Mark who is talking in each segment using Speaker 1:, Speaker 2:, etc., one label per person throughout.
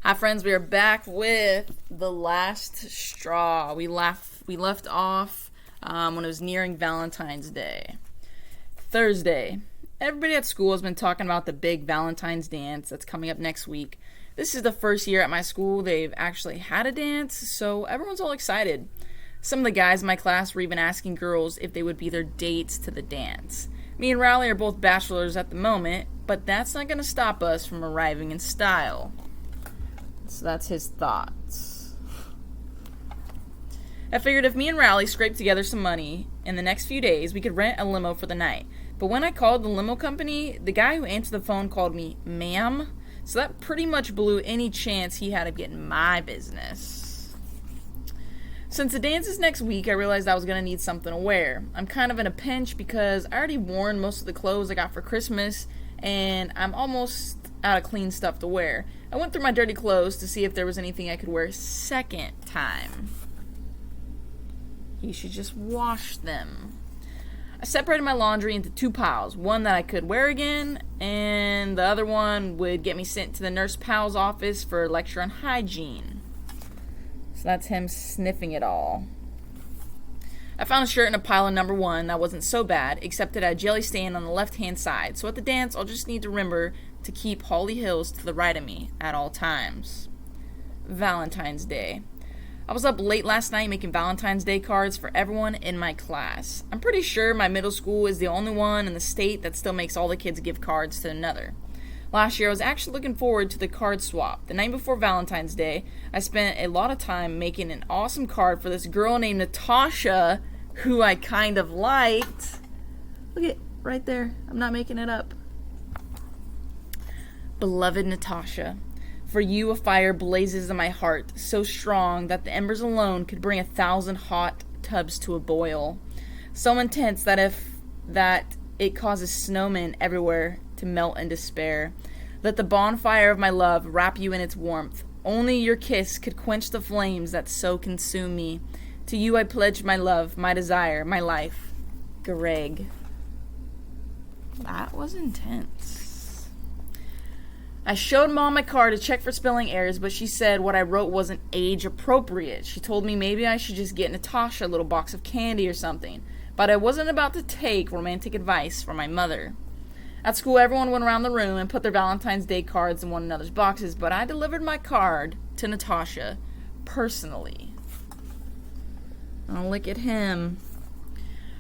Speaker 1: Hi friends, we are back with the last straw. We left off when it was nearing Valentine's Day. Thursday. Everybody at school has been talking about the big Valentine's dance that's coming up next week. This is the first year at my school they've actually had a dance, so everyone's all excited. Some of the guys in my class were even asking girls if they would be their dates to the dance. Me and Riley are both bachelors at the moment, but that's not going to stop us from arriving in style. So that's his thoughts. I figured if me and Riley scraped together some money in the next few days, we could rent a limo for the night. But when I called the limo company, the guy who answered the phone called me ma'am, so that pretty much blew any chance he had of getting my business. Since the dance is next week, I realized I was going to need something to wear. I'm kind of in a pinch because I already worn most of the clothes I got for Christmas, and I'm almost out of clean stuff to wear. I went through my dirty clothes to see if there was anything I could wear second time. You should just wash them. I separated my laundry into two piles, one that I could wear again, and the other one would get me sent to the nurse pal's office for a lecture on hygiene. So that's him sniffing it all. I found a shirt in a pile of number one that wasn't so bad, except it had a jelly stain on the left-hand side, so at the dance I'll just need to remember to keep Holly Hills to the right of me at all times. Valentine's Day. I was up late last night making Valentine's Day cards for everyone in my class. I'm pretty sure my middle school is the only one in the state that still makes all the kids give cards to another. Last year I was actually looking forward to the card swap. The night before Valentine's Day, I spent a lot of time making an awesome card for this girl named Natasha, who I kind of liked. Look at right there. I'm not making it up. Beloved Natasha, for you a fire blazes in my heart, so strong that the embers alone could bring 1,000 hot tubs to a boil. So intense that it causes snowmen everywhere to melt in despair. Let the bonfire of my love wrap you in its warmth. Only your kiss could quench the flames that so consume me. To you I pledge my love, my desire, my life. Greg. That was intense. I showed Mom my card to check for spelling errors, but she said what I wrote wasn't age appropriate. She told me maybe I should just get Natasha a little box of candy or something, but I wasn't about to take romantic advice from my mother. At school, everyone went around the room and put their Valentine's Day cards in one another's boxes, but I delivered my card to Natasha personally. Oh, look at him.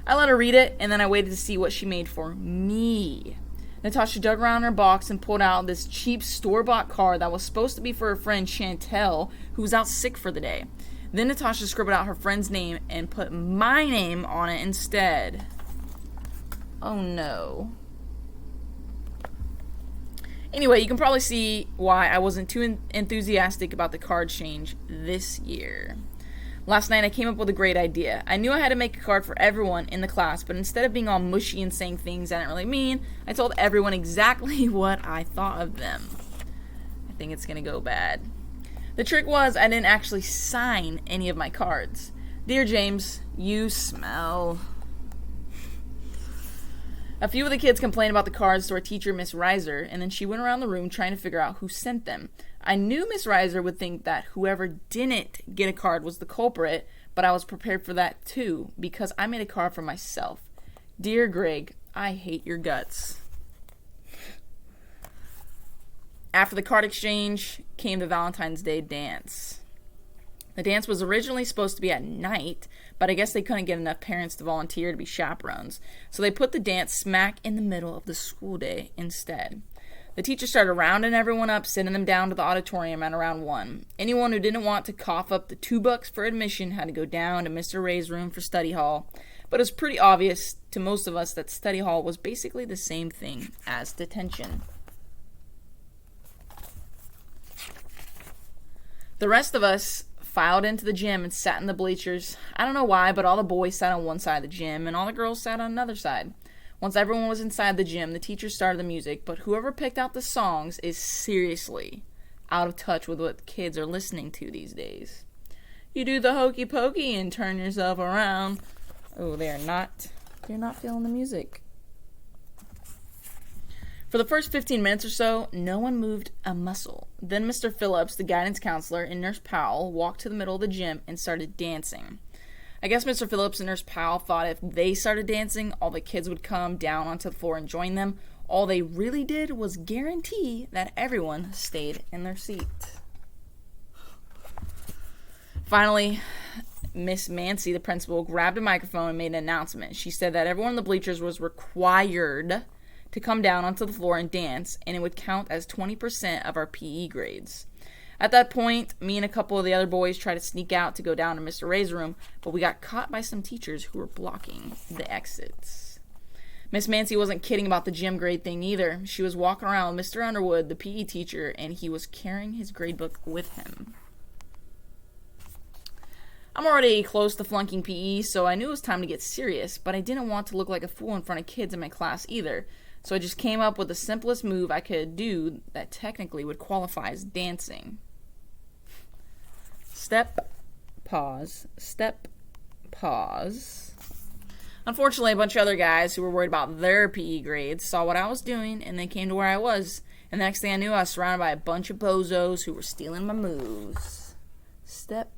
Speaker 1: I let her read it, and then I waited to see what she made for me. Natasha dug around her box and pulled out this cheap store-bought card that was supposed to be for her friend Chantel, who was out sick for the day. Then Natasha scribbled out her friend's name and put my name on it instead. Oh no. Anyway, you can probably see why I wasn't too enthusiastic about the card change this year. Last night I came up with a great idea. I knew I had to make a card for everyone in the class, but instead of being all mushy and saying things I didn't really mean, I told everyone exactly what I thought of them. I think it's going to go bad. The trick was I didn't actually sign any of my cards. Dear James, you smell. A few of the kids complained about the cards to our teacher, Miss Reiser, and then she went around the room trying to figure out who sent them. I knew Miss Reiser would think that whoever didn't get a card was the culprit, but I was prepared for that too, because I made a card for myself. Dear Greg, I hate your guts. After the card exchange came the Valentine's Day dance. The dance was originally supposed to be at night, but I guess they couldn't get enough parents to volunteer to be chaperones, so they put the dance smack in the middle of the school day instead. The teacher started rounding everyone up, sending them down to the auditorium at around 1. Anyone who didn't want to cough up the $2 for admission had to go down to Mr. Ray's room for study hall, but it was pretty obvious to most of us that study hall was basically the same thing as detention. The rest of us filed into the gym and sat in the bleachers. I don't know why, but all the boys sat on one side of the gym and all the girls sat on another side. Once everyone was inside the gym, the teacher started the music, but whoever picked out the songs is seriously out of touch with what kids are listening to these days. You do the hokey pokey and turn yourself around. Oh, they're not feeling the music. For the first 15 minutes or so, no one moved a muscle. Then Mr. Phillips, the guidance counselor, and Nurse Powell walked to the middle of the gym and started dancing. I guess Mr. Phillips and Nurse Powell thought if they started dancing, all the kids would come down onto the floor and join them. All they really did was guarantee that everyone stayed in their seat. Finally, Miss Mancy, the principal, grabbed a microphone and made an announcement. She said that everyone in the bleachers was required to come down onto the floor and dance, and it would count as 20% of our PE grades. At that point, me and a couple of the other boys tried to sneak out to go down to Mr. Ray's room, but we got caught by some teachers who were blocking the exits. Miss Mancy wasn't kidding about the gym grade thing either. She was walking around with Mr. Underwood, the PE teacher, and he was carrying his gradebook with him. I'm already close to flunking PE, so I knew it was time to get serious, but I didn't want to look like a fool in front of kids in my class either. So I just came up with the simplest move I could do that technically would qualify as dancing. Step, pause, step, pause. Unfortunately, a bunch of other guys who were worried about their PE grades saw what I was doing and they came to where I was. And the next thing I knew, I was surrounded by a bunch of bozos who were stealing my moves. Step.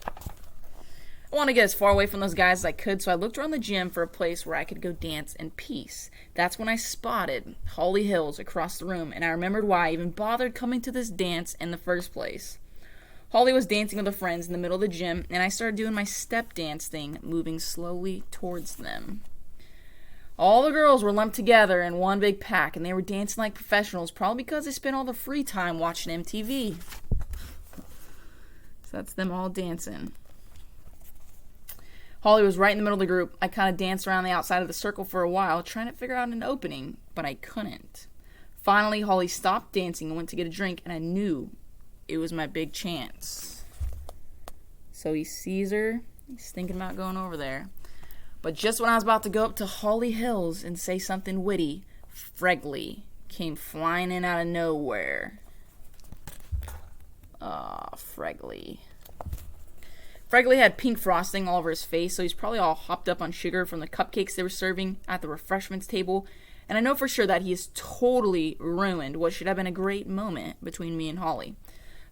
Speaker 1: I wanted to get as far away from those guys as I could, so I looked around the gym for a place where I could go dance in peace. That's when I spotted Holly Hills across the room, and I remembered why I even bothered coming to this dance in the first place. Holly was dancing with her friends in the middle of the gym, and I started doing my step dance thing, moving slowly towards them. All the girls were lumped together in one big pack, and they were dancing like professionals, probably because they spent all the free time watching MTV. So that's them all dancing. Holly was right in the middle of the group. I kind of danced around the outside of the circle for a while, trying to figure out an opening, but I couldn't. Finally, Holly stopped dancing and went to get a drink, and I knew it was my big chance. So he sees her. He's thinking about going over there. But just when I was about to go up to Holly Hills and say something witty, Fregley came flying in out of nowhere. Fregley. Fregley had pink frosting all over his face, so he's probably all hopped up on sugar from the cupcakes they were serving at the refreshments table, and I know for sure that he has totally ruined what should have been a great moment between me and Holly.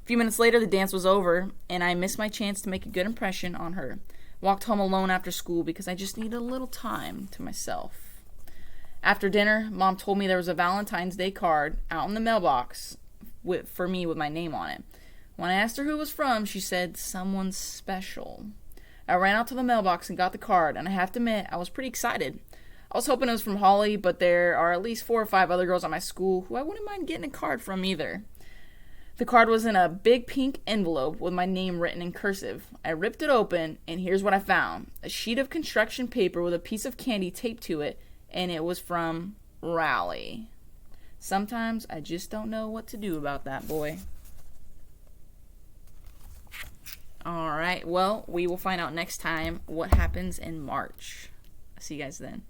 Speaker 1: A few minutes later, the dance was over, and I missed my chance to make a good impression on her. Walked home alone after school because I just needed a little time to myself. After dinner, Mom told me there was a Valentine's Day card out in the mailbox for me with my name on it. When I asked her who it was from, she said, someone special. I ran out to the mailbox and got the card, and I have to admit, I was pretty excited. I was hoping it was from Holly, but there are at least 4 or 5 other girls at my school who I wouldn't mind getting a card from either. The card was in a big pink envelope with my name written in cursive. I ripped it open, and here's what I found. A sheet of construction paper with a piece of candy taped to it, and it was from Raleigh. Sometimes I just don't know what to do about that boy. Alright, well, we will find out next time what happens in March. See you guys then.